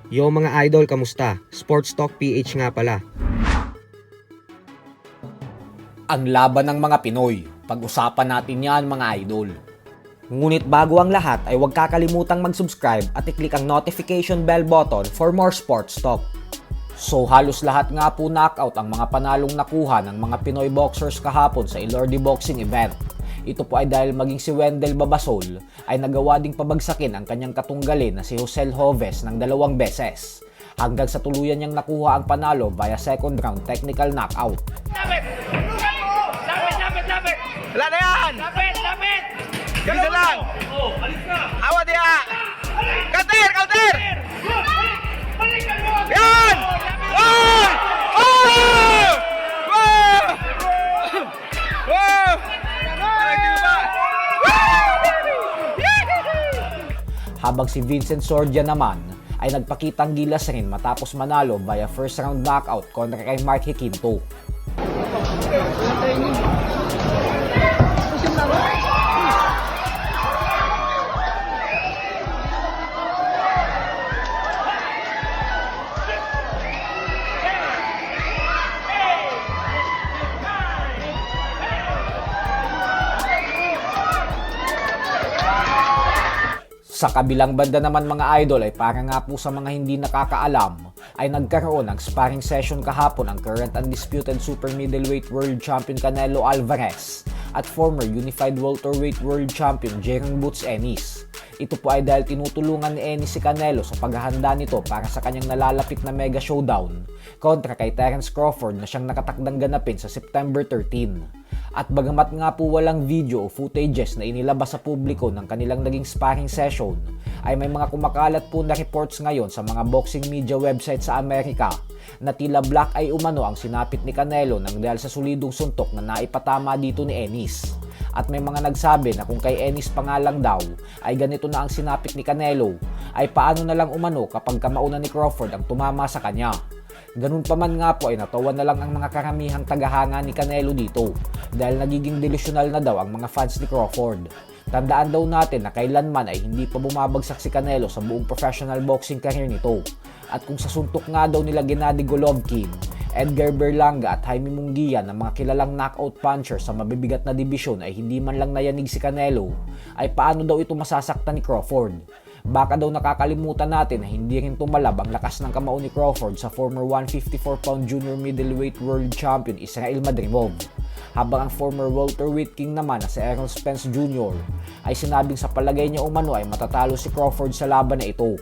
Yo mga idol, kamusta? Sports Talk PH nga pala. Ang laban ng mga Pinoy. Pag-usapan natin yan mga idol. Ngunit bago ang lahat ay huwag kakalimutang mag-subscribe at i-click ang notification bell button for more sports talk. So halos lahat nga po knockout ang mga panalong nakuha ng mga Pinoy boxers kahapon sa Ilordi Boxing Event. Ito po ay dahil maging si Wendell Babasol ay nagawa ding pabagsakin ang kanyang katunggalin na si Josel Hoves ng 2 beses. Hanggang sa tuluyan niyang nakuha ang panalo via second round technical knockout. Lapit! Lapit! Wala na yan! Lapit! Isa lang! Oh, alis na! Awa diya! Counter! Counter! Balikan mo! Yan! Oh! Oh! Wow! Wow! Parang di ba? Habang si Vincent Sordia naman ay nagpakitang gilas rin matapos manalo via first round knockout kontra kay Mark Hikinto. Sa kabilang banda naman mga idol ay para nga po sa mga hindi nakakaalam ay nagkaroon ng sparring session kahapon ang current undisputed super middleweight world champion Canelo Alvarez at former unified welterweight world champion Jerome Boots Ennis. Ito po ay dahil tinutulungan ni Ennis si Canelo sa paghahanda nito para sa kanyang nalalapit na mega showdown kontra kay Terence Crawford na siyang nakatakdang ganapin sa September 13. At bagamat nga po walang video o footages na inilabas sa publiko ng kanilang naging sparring session, ay may mga kumakalat po na reports ngayon sa mga boxing media website sa Amerika na tila black eye umano ang sinapit ni Canelo nang dahil sa solidong suntok na naipatama dito ni Ennis. At may mga nagsabi na kung kay Ennis pa nga lang daw ay ganito na ang sinapit ni Canelo, ay paano na lang umano kapag kamauna ni Crawford ang tumama sa kanya. Ganun pa man nga po ay natawa na lang ang mga karamihang tagahanga ni Canelo dito dahil nagiging delusional na daw ang mga fans ni Crawford. Tandaan daw natin na kailanman ay hindi pa bumabagsak si Canelo sa buong professional boxing career nito. At kung sa suntok nga daw nila Gennady Golovkin, Edgar Berlanga at Jaime Munguia na mga kilalang knockout puncher sa mabibigat na dibisyon ay hindi man lang nayanig si Canelo, ay paano daw ito masasaktan ni Crawford? Baka daw nakakalimutan natin na hindi rin tumalab ang lakas ng kamao ni Crawford sa former 154-pound junior middleweight world champion Israel Madrimov. Habang ang former welterweight king naman na si Errol Spence Jr. ay sinabing sa palagay niya umano ay matatalo si Crawford sa laban na ito.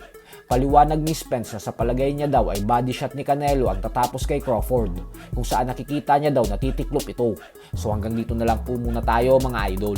Paliwanag ni Spence na sa palagay niya daw ay body shot ni Canelo ang tatapos kay Crawford, kung saan nakikita niya daw natitiklop ito. So hanggang dito na lang po muna tayo mga idol.